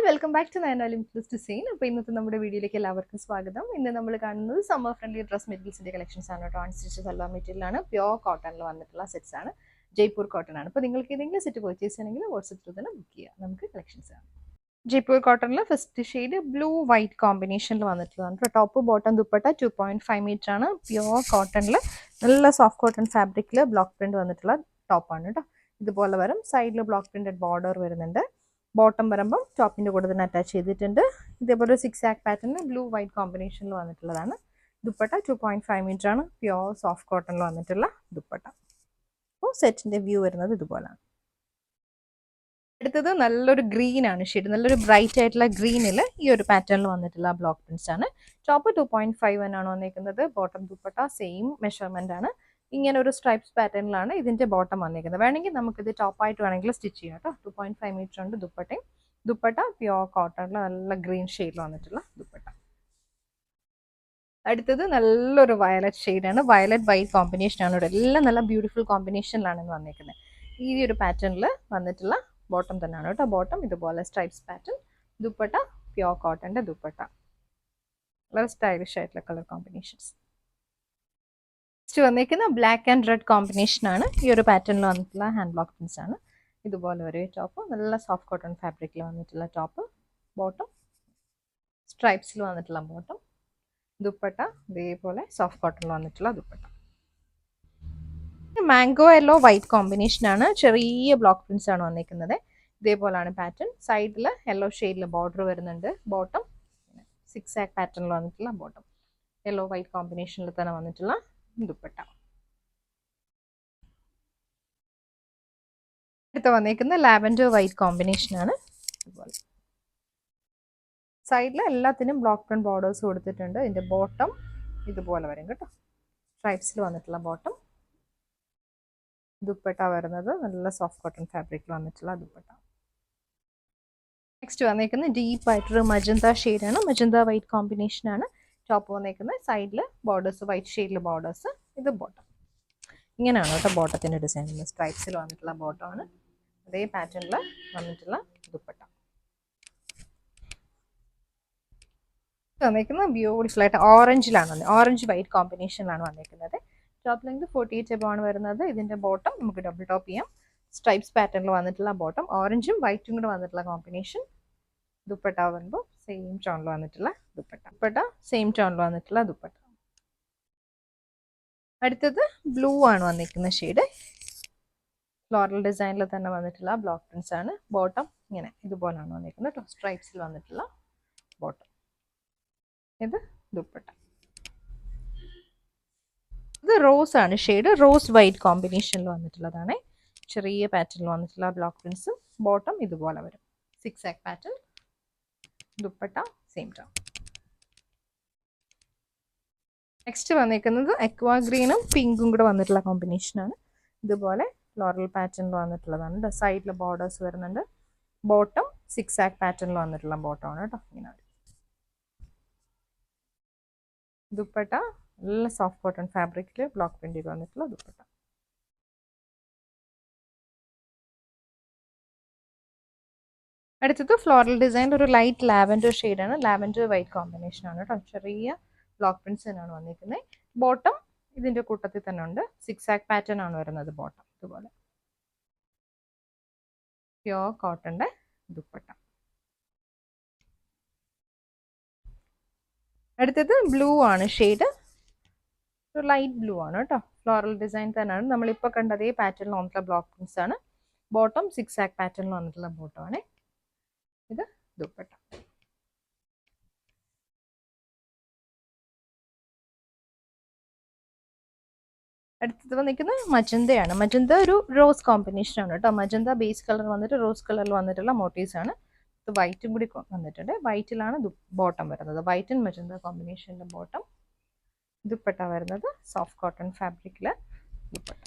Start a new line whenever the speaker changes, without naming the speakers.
Welcome back to Nayana limitless design. അപ്പോൾ ഇന്നത്തെ നമ്മുടെ വീഡിയോയിലേക്ക് എല്ലാവർക്കും സ്വാഗതം. ഇന്ന് നമ്മൾ കാണുന്നത് സമ്മർ ഫ്രണ്ട്ലി ഡ്രസ് മെറ്റീരിയൽസിന്റെ കളക്ഷൻസ് ആണ് കേട്ടോ. അൺസ്റ്റിച്ച് സൽവാർ മെറ്റീരിയലാണ്, പ്യോർ കോട്ടണിൽ വന്നിട്ടുള്ള സെറ്റ്സ് ആണ്, ജയ്പൂർ കോട്ടൺ ആണ്. അപ്പോൾ നിങ്ങൾക്ക് ഏതെങ്കിലും സെറ്റ് പർച്ചേസ് ചെയ്യണമെങ്കിൽ വാട്സ്ആപ്പ് ത്രൂ തന്നെ ബുക്ക് ചെയ്യാം. നമുക്ക് കളക്ഷൻസ് ആണ്. ജയ്പൂർ കോട്ടണിൽ ഫസ്റ്റ് ഷെയ്ഡ് ബ്ലൂ വൈറ്റ് കോമ്പിനേഷനിൽ വന്നിട്ടുള്ളതാണ്. ടോപ്പ് ബോട്ടം ദുപ്പട്ട 2.5 മീറ്റർ ആണ്, പ്യോർ കോട്ടണിൽ നല്ല സോഫ്റ്റ് കോട്ടൺ ഫാബ്രിക്കിൽ ബ്ലോക്ക് പ്രിന്റ് വന്നിട്ടുള്ള ടോപ്പാണ് കേട്ടോ. ഇതുപോലെ വരും, സൈഡിൽ ബ്ലോക്ക് പ്രിന്റഡ് ബോർഡർ വരുന്നുണ്ട്. ബോട്ടം വരുമ്പം ടോപ്പിൻ്റെ കൂടെ തന്നെ അറ്റാച്ച് ചെയ്തിട്ടുണ്ട്. ഇതേപോലെ 6 ആക്ക് പാറ്റേണിൽ ബ്ലൂ വൈറ്റ് കോമ്പിനേഷനിൽ വന്നിട്ടുള്ളതാണ്. ദുപ്പട്ട 2.5 മീറ്റർ ആണ്, പ്യോർ സോഫ്റ്റ് കോട്ടണിൽ വന്നിട്ടുള്ള ദുപ്പട്ട. അപ്പോൾ സെറ്റിൻ്റെ വ്യൂ വരുന്നത് ഇതുപോലാണ്. അടുത്തത് നല്ലൊരു ഗ്രീൻ ആണ് ഷെയ്ഡ്, നല്ലൊരു ബ്രൈറ്റ് ആയിട്ടുള്ള ഗ്രീനിൽ ഈ ഒരു പാറ്റേണിൽ വന്നിട്ടുള്ള ബ്ലോക്ക് പ്രിന്റ്സ് ആണ്. ടോപ്പ് 2.5 ആണ് വന്നിരിക്കുന്നത്. ബോട്ടം ദുപ്പട്ട സെയിം മെഷർമെന്റ് ആണ്. ഇങ്ങനെ ഒരു സ്ട്രൈപ്സ് പാറ്റേണിലാണ് ഇതിന്റെ ബോട്ടം വന്നിരിക്കുന്നത്. വേണമെങ്കിൽ നമുക്കിത് ടോപ്പായിട്ട് വേണമെങ്കിൽ സ്റ്റിച്ച് ചെയ്യാം കേട്ടോ. 2.5 മീറ്റർ ഉണ്ട് ദുപ്പട്ടയും. ദുപ്പട്ട പ്യോർ കോട്ടണിൽ നല്ല ഗ്രീൻ ഷെയ്ഡിൽ വന്നിട്ടുള്ള ദുപ്പട്ട. അടുത്തത് നല്ലൊരു വയലറ്റ് ഷെയ്ഡാണ്, വയലറ്റ് വൈറ്റ് കോമ്പിനേഷൻ ആണ്. ഇവിടെ എല്ലാം നല്ല ബ്യൂട്ടിഫുൾ കോമ്പിനേഷനിലാണ് വന്നിരിക്കുന്നത്. ഈ ഒരു പാറ്റേണിൽ വന്നിട്ടുള്ള ബോട്ടം തന്നെയാണ് കേട്ടോ. ബോട്ടം ഇതുപോലെ സ്ട്രൈപ്സ് പാറ്റേൺ, ദുപ്പട്ട പ്യോർ കോട്ടന്റെ ദുപ്പട്ട. വളരെ സ്റ്റൈലിഷ് ആയിട്ടുള്ള കളർ കോമ്പിനേഷൻസ്. നെക്സ്റ്റ് വന്നിരിക്കുന്ന ബ്ലാക്ക് ആൻഡ് റെഡ് കോമ്പിനേഷൻ ആണ്. ഈ ഒരു പാറ്റേണിൽ വന്നിട്ടുള്ള ഹാൻഡ് ബ്ലോക്ക് പ്രിന്റ്സ് ആണ്. ഇതുപോലെ ഒരു ടോപ്പ്, നല്ല സോഫ്റ്റ് കോട്ടൺ ഫാബ്രിക്കിൽ വന്നിട്ടുള്ള ടോപ്പ്. ബോട്ടം സ്ട്രൈപ്സിൽ വന്നിട്ടുള്ള ബോട്ടം. ദുപ്പട്ട ഇതേപോലെ സോഫ്റ്റ് കോട്ടണിൽ വന്നിട്ടുള്ള dupatta. Mango yellow white combination ആണ്. ചെറിയ ബ്ലോക്ക് പ്രിന്റ്സ് ആണ് വന്നിരിക്കുന്നത്. ഇതേപോലാണ് പാറ്റേൺ. സൈഡിൽ യെല്ലോ ഷെയ്ഡിൽ ബോർഡർ വരുന്നുണ്ട്. ബോട്ടം 6 ആക്ക് പാറ്റേണിൽ വന്നിട്ടുള്ള ബോട്ടം. യെല്ലോ വൈറ്റ് കോമ്പിനേഷനിൽ തന്നെ വന്നിട്ടുള്ള ദുപ്പട്ട. അടുത്ത വന്നേക്കുന്ന ലാവൻഡർ വൈറ്റ് കോമ്പിനേഷൻ ആണ്. ഇതുപോലെ സൈഡിൽ എല്ലാത്തിനും ബ്ലോക്ക് പ്രിന്റ് ബോർഡേഴ്സ് കൊടുത്തിട്ടുണ്ട്. ഇതിന്റെ ബോട്ടം ഇതുപോലെ വരും കേട്ടോ, സ്ട്രൈപ്സിൽ വന്നിട്ടുള്ള ബോട്ടം. ദുപ്പട്ട വരുന്നത് നല്ല സോഫ്റ്റ് കോട്ടൺ ഫാബ്രിക്കിൽ വന്നിട്ടുള്ള ദുപ്പട്ട. നെക്സ്റ്റ് വന്നേക്കുന്നത് ഡീപ്പ് ആയിട്ടൊരു മജന്ത ഷെയ്ഡാണ്, മജന്ത വൈറ്റ് കോമ്പിനേഷൻ ആണ്. ടോപ്പ് വന്നേക്കുന്നത് സൈഡിൽ ബോർഡേഴ്സ് വൈറ്റ് ഷെയ്ഡിൽ ബോർഡേഴ്സ്. ഇത് ബോട്ടം. ഇങ്ങനെയാണ് കേട്ടോ ബോട്ടത്തിന്റെ ഡിസൈൻ. സ്ട്രൈപ്സിൽ വന്നിട്ടുള്ള ബോട്ടം ആണ്. അതേ പാറ്റേണിൽ വന്നിട്ടുള്ള ദുപ്പട്ട. വന്നിരിക്കുന്നത് ബ്യൂട്ടിഫുൾ ആയിട്ട് ഓറഞ്ചിലാണ് വന്നത്, ഓറഞ്ച് വൈറ്റ് കോമ്പിനേഷനിലാണ് വന്നിരിക്കുന്നത്. ടോപ്പ് ലെങ്ത് 48 എബോ ആണ് വരുന്നത്. ഇതിന്റെ ബോട്ടം നമുക്ക് ഡബിൾ ടോപ്പ് ചെയ്യാം. സ്ട്രൈപ്സ് പാറ്റേണിൽ വന്നിട്ടുള്ള ബോട്ടം, ഓറഞ്ചും വൈറ്റും കൂടെ വന്നിട്ടുള്ള കോമ്പിനേഷൻ. ദുപ്പട്ട വരുമ്പോൾ സെയിം ടോണിൽ വന്നിട്ടുള്ള ദുപ്പട്ട. ദുപ്പട്ട സെയിം ടോണിൽ വന്നിട്ടുള്ള ദുപ്പട്ട. അടുത്തത് ബ്ലൂ ആണ് വന്നിരിക്കുന്ന ഷെയ്ഡ്. ഫ്ലോറൽ ഡിസൈനിൽ തന്നെ വന്നിട്ടുള്ള ബ്ലോക്ക് പ്രിന്റ്സ് ആണ്. ബോട്ടം ഇങ്ങനെ ഇതുപോലാണ് വന്നിരിക്കുന്നത് കേട്ടോ, സ്ട്രൈപ്സിൽ വന്നിട്ടുള്ള ബോട്ടം. ഇത് ദുപ്പട്ട. ഇത് റോസ് ആണ് ഷെയ്ഡ്, റോസ് വൈറ്റ് കോമ്പിനേഷനിൽ വന്നിട്ടുള്ളതാണ്. ചെറിയ പാറ്റേണിൽ വന്നിട്ടുള്ള ബ്ലോക്ക് പ്രിന്റ്സ്. ബോട്ടം ഇതുപോലെ വരും, 6 ആക്ക് pattern. Dupatta same tone. Next വന്നിരിക്കുന്നത് എക്വാ ഗ്രീനും പിങ്കും കൂടെ വന്നിട്ടുള്ള കോമ്പിനേഷനാണ്. ഇതുപോലെ ഫ്ലോറൽ പാറ്റേണിൽ വന്നിട്ടുള്ളതാണ്. സൈഡിൽ ബോർഡേഴ്സ് വരുന്നുണ്ട്. ബോട്ടം 6 ആക്ക് പാറ്റേണിൽ വന്നിട്ടുള്ള ബോട്ടമാണ് കേട്ടോ. ഇങ്ങനെ ദുപ്പട്ട നല്ല സോഫ്റ്റ് കോട്ടൺ ഫാബ്രിക്കിൽ ബ്ലോക്ക് പ്രിന്റ് ചെയ്ത് വന്നിട്ടുള്ള ദുപ്പട്ട. അടുത്തത് ഫ്ലോറൽ ഡിസൈൻ, ഒരു ലൈറ്റ് ലാവൻഡർ ഷെയ്ഡാണ്, ലാവൻഡർ വൈറ്റ് കോമ്പിനേഷൻ ആണ് കേട്ടോ. ചെറിയ ബ്ലോക്ക് പ്രിന്റ്സ് തന്നെയാണ് വന്നിരിക്കുന്നത്. ബോട്ടം ഇതിന്റെ കൂട്ടത്തിൽ തന്നെ ഉണ്ട്, 6 ആക്ക് പാറ്റേൺ ആണ് വരുന്നത് ബോട്ടം. ഇതുപോലെ പ്യോർ കോട്ടന്റെ ദുപ്പട്ട. അടുത്തത് ബ്ലൂ ആണ് ഷെയ്ഡ്, ഒരു ലൈറ്റ് ബ്ലൂ ആണ് കേട്ടോ. ഫ്ലോറൽ ഡിസൈൻ തന്നെയാണ്, നമ്മളിപ്പോൾ കണ്ട അതേ പാറ്റേണിൽ വന്നിട്ടുള്ള ബ്ലോക്ക് പ്രിന്റ്സ് ആണ്. ബോട്ടം 6 ആക്ക് പാറ്റേണിൽ വന്നിട്ടുള്ള ബോട്ടം ആണ്. ഇത് ദുപ്പട്ട. അടുത്തത് വന്നിരിക്കുന്നത് മജന്തയാണ്. മജന്ത ഒരു റോസ് കോമ്പിനേഷൻ ആണ് കേട്ടോ. മജന്ത ബേസ് കളർ വന്നിട്ട് റോസ് കളറിൽ വന്നിട്ടുള്ള മോട്ടീവ്സ് ആണ്. ഇത് വൈറ്റും കൂടി വന്നിട്ടുണ്ട്. വൈറ്റിലാണ് ബോട്ടം വരുന്നത്, വൈറ്റ് ആൻഡ് മജന്ത കോമ്പിനേഷൻ്റെ ബോട്ടം. ദുപ്പട്ട വരുന്നത് സോഫ്റ്റ് കോട്ടൺ ഫാബ്രിക്കിൽ ദുപ്പട്ട.